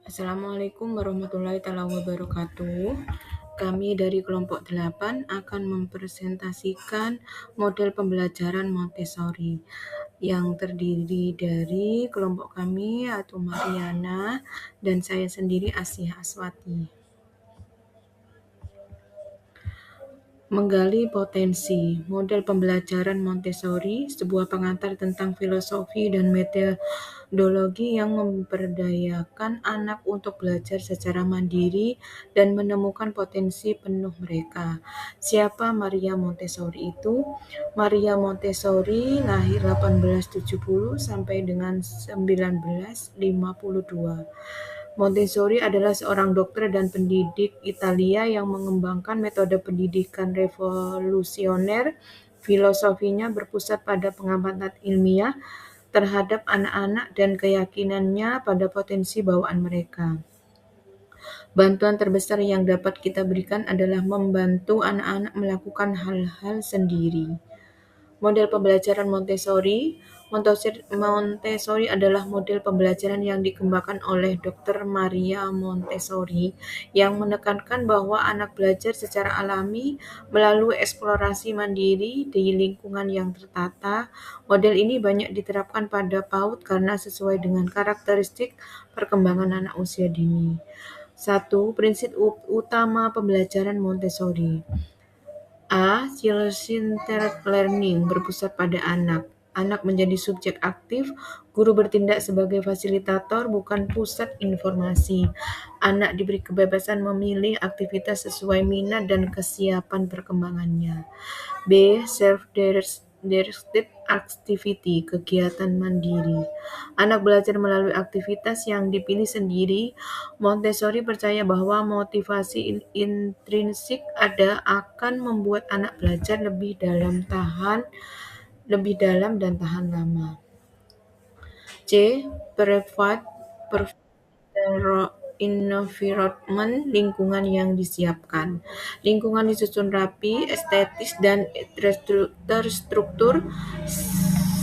Assalamualaikum warahmatullahi wabarakatuh. Kami dari kelompok 8 akan mempresentasikan model pembelajaran Montessori yang terdiri dari kelompok kami yaitu Mariana dan saya sendiri Asyah Aswati. Menggali potensi, model pembelajaran Montessori, sebuah pengantar tentang filosofi dan metodologi yang memberdayakan anak untuk belajar secara mandiri dan menemukan potensi penuh mereka. Siapa Maria Montessori itu? Maria Montessori lahir 1870 sampai dengan 1952. Montessori adalah seorang dokter dan pendidik Italia yang mengembangkan metode pendidikan revolusioner. Filosofinya berpusat pada pengamatan ilmiah terhadap anak-anak dan keyakinannya pada potensi bawaan mereka. Bantuan terbesar yang dapat kita berikan adalah membantu anak-anak melakukan hal-hal sendiri. Model pembelajaran Montessori. Montessori adalah model pembelajaran yang dikembangkan oleh Dr. Maria Montessori yang menekankan bahwa anak belajar secara alami melalui eksplorasi mandiri di lingkungan yang tertata. Model ini banyak diterapkan pada PAUD karena sesuai dengan karakteristik perkembangan anak usia dini. 1. Prinsip utama pembelajaran Montessori. A. Child-centered learning berpusat pada anak. Anak menjadi subjek aktif, guru bertindak sebagai fasilitator, bukan pusat informasi. Anak diberi kebebasan memilih aktivitas sesuai minat dan kesiapan perkembangannya. B. Self-directed activity, kegiatan mandiri. Anak belajar melalui aktivitas yang dipilih sendiri. Montessori percaya bahwa motivasi intrinsik akan membuat anak belajar lebih dalam dan tahan lama. C. Private environment, lingkungan yang disiapkan. Lingkungan disusun rapi, estetis, dan terstruktur.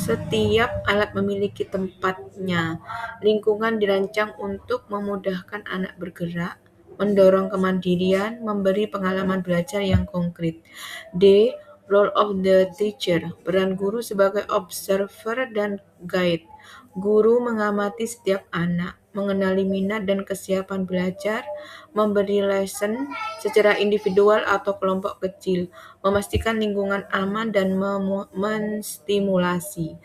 Setiap alat memiliki tempatnya. Lingkungan dirancang untuk memudahkan anak bergerak, mendorong kemandirian, memberi pengalaman belajar yang konkret. D. Role of the teacher, peran guru sebagai observer dan guide. Guru mengamati setiap anak, mengenali minat dan kesiapan belajar, memberi lesson secara individual atau kelompok kecil, memastikan lingkungan aman dan menstimulasi.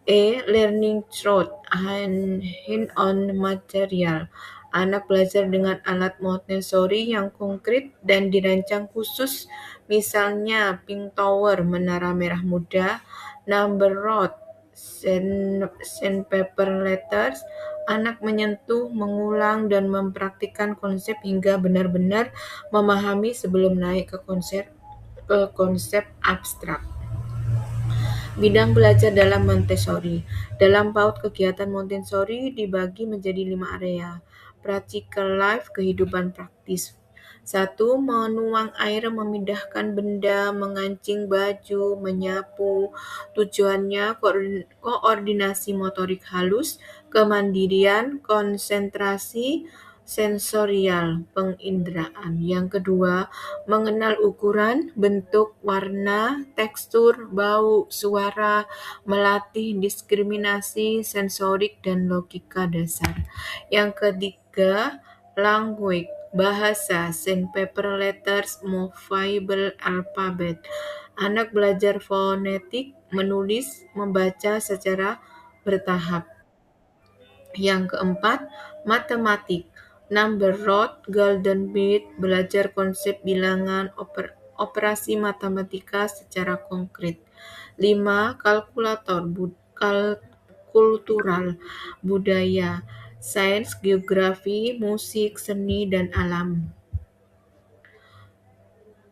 E. Learning through hand-on material. Anak belajar dengan alat Montessori yang konkret dan dirancang khusus, misalnya Pink Tower, Menara Merah Muda, Number Road, Sandpaper Letters. Anak menyentuh, mengulang, dan mempraktikkan konsep hingga benar-benar memahami sebelum naik ke konsep abstrak. Bidang belajar dalam Montessori. Dalam PAUD kegiatan Montessori dibagi menjadi 5 area. Practical life, kehidupan praktis. 1. Menuang air, memindahkan benda, mengancing baju, menyapu. Tujuannya koordinasi motorik halus, kemandirian, konsentrasi, sensorial, penginderaan. Yang kedua, mengenal ukuran, bentuk, warna, tekstur, bau, suara, melatih diskriminasi sensorik dan logika dasar. Yang ketiga, language, bahasa, sandpaper letters, movable alphabet. Anak belajar fonetik, menulis, membaca secara bertahap. Yang keempat, matematik, number road, golden beat, belajar konsep bilangan, operasi matematika secara konkret. 5. Kalkulator, kultural, budaya, sains, geografi, musik, seni, dan alam.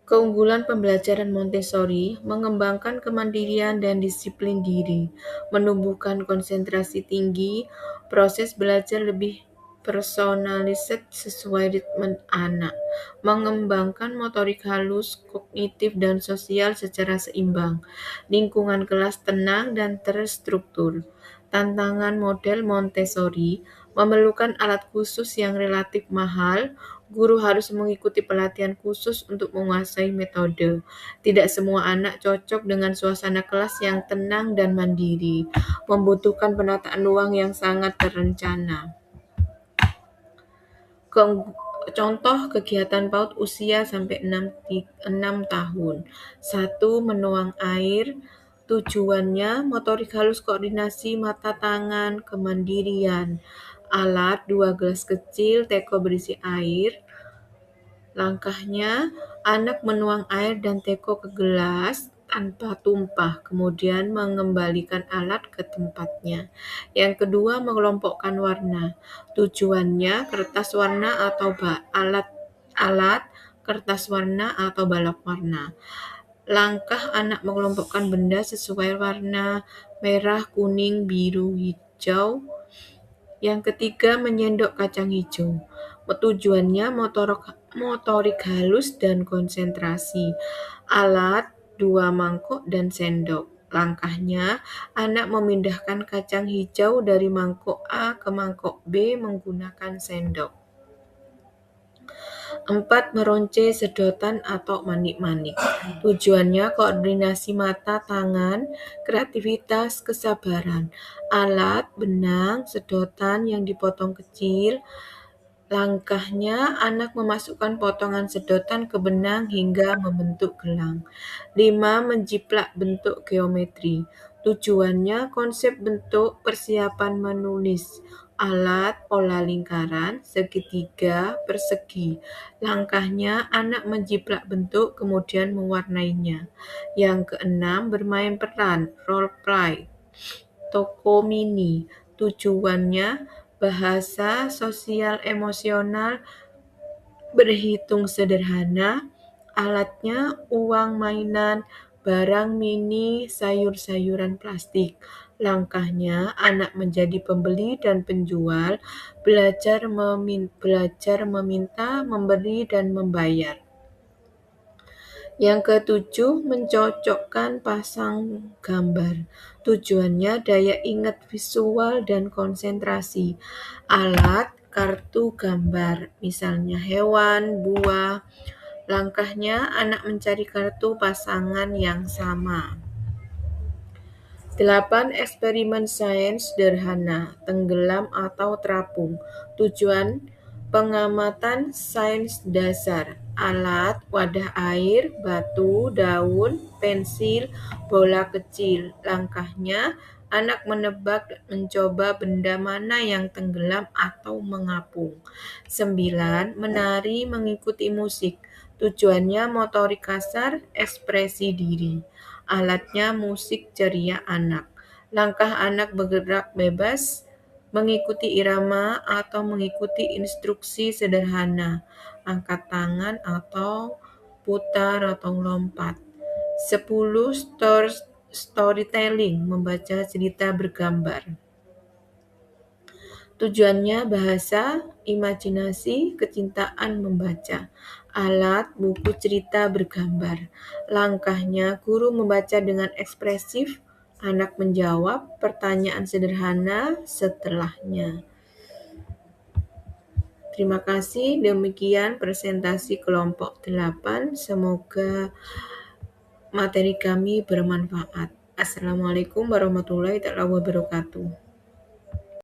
Keunggulan pembelajaran Montessori mengembangkan kemandirian dan disiplin diri, menumbuhkan konsentrasi tinggi, proses belajar lebih personalisasi sesuai ritme anak, mengembangkan motorik halus, kognitif, dan sosial secara seimbang, lingkungan kelas tenang dan terstruktur. Tantangan model Montessori, Memerlukan alat khusus yang relatif mahal, guru harus mengikuti pelatihan khusus untuk menguasai metode. Tidak semua anak cocok dengan suasana kelas yang tenang dan mandiri, membutuhkan penataan ruang yang sangat terencana. Contoh kegiatan PAUD usia sampai 6 tahun. 1. Menuang air. Tujuannya motorik halus, koordinasi mata tangan, kemandirian. Alat 2 gelas kecil, teko berisi air. Langkahnya, anak menuang air dan teko ke gelas tanpa tumpah, kemudian mengembalikan alat ke tempatnya. Yang kedua, mengelompokkan warna. Tujuannya kertas warna atau alat kertas warna atau balok warna. Langkah anak mengelompokkan benda sesuai warna merah, kuning, biru, hijau. Yang ketiga, menyendok kacang hijau. Tujuannya motorik halus dan konsentrasi. Alat 2 mangkok dan sendok. Langkahnya, anak memindahkan kacang hijau dari mangkok A ke mangkok B menggunakan sendok. 4. Meronce sedotan atau manik-manik. Tujuannya koordinasi mata, tangan, kreativitas, kesabaran. Alat, benang, sedotan yang dipotong kecil. Langkahnya, anak memasukkan potongan sedotan ke benang hingga membentuk gelang. 5. Menjiplak bentuk geometri. Tujuannya konsep bentuk, persiapan menulis. Alat, pola lingkaran, segitiga, persegi. Langkahnya, anak menjiplak bentuk kemudian mewarnainya. Yang keenam, bermain peran, role play. Toko mini. Tujuannya bahasa sosial emosional, berhitung sederhana. Alatnya uang mainan, barang mini, sayur-sayuran plastik. Langkahnya anak menjadi pembeli dan penjual, belajar meminta, memberi, dan membayar. Yang ketujuh, mencocokkan pasang gambar. Tujuannya daya ingat visual dan konsentrasi. Alat, kartu gambar, misalnya hewan, buah. Langkahnya, anak mencari kartu pasangan yang sama. 8. Eksperimen sains sederhana, tenggelam atau terapung. Tujuan pengamatan sains dasar. Alat, wadah air, batu, daun, pensil, bola kecil. Langkahnya, anak menebak dan mencoba benda mana yang tenggelam atau mengapung. 9. Menari mengikuti musik. Tujuannya motorik kasar, ekspresi diri. Alatnya musik ceria anak. Langkah anak bergerak bebas, mengikuti irama atau mengikuti instruksi sederhana, angkat tangan atau putar atau lompat. 10. Storytelling, membaca cerita bergambar. Tujuannya bahasa, imajinasi, kecintaan membaca. Alat, buku cerita bergambar. Langkahnya, guru membaca dengan ekspresif, anak menjawab pertanyaan sederhana setelahnya. Terima kasih, demikian presentasi kelompok 8. Semoga materi kami bermanfaat. Assalamualaikum warahmatullahi wabarakatuh.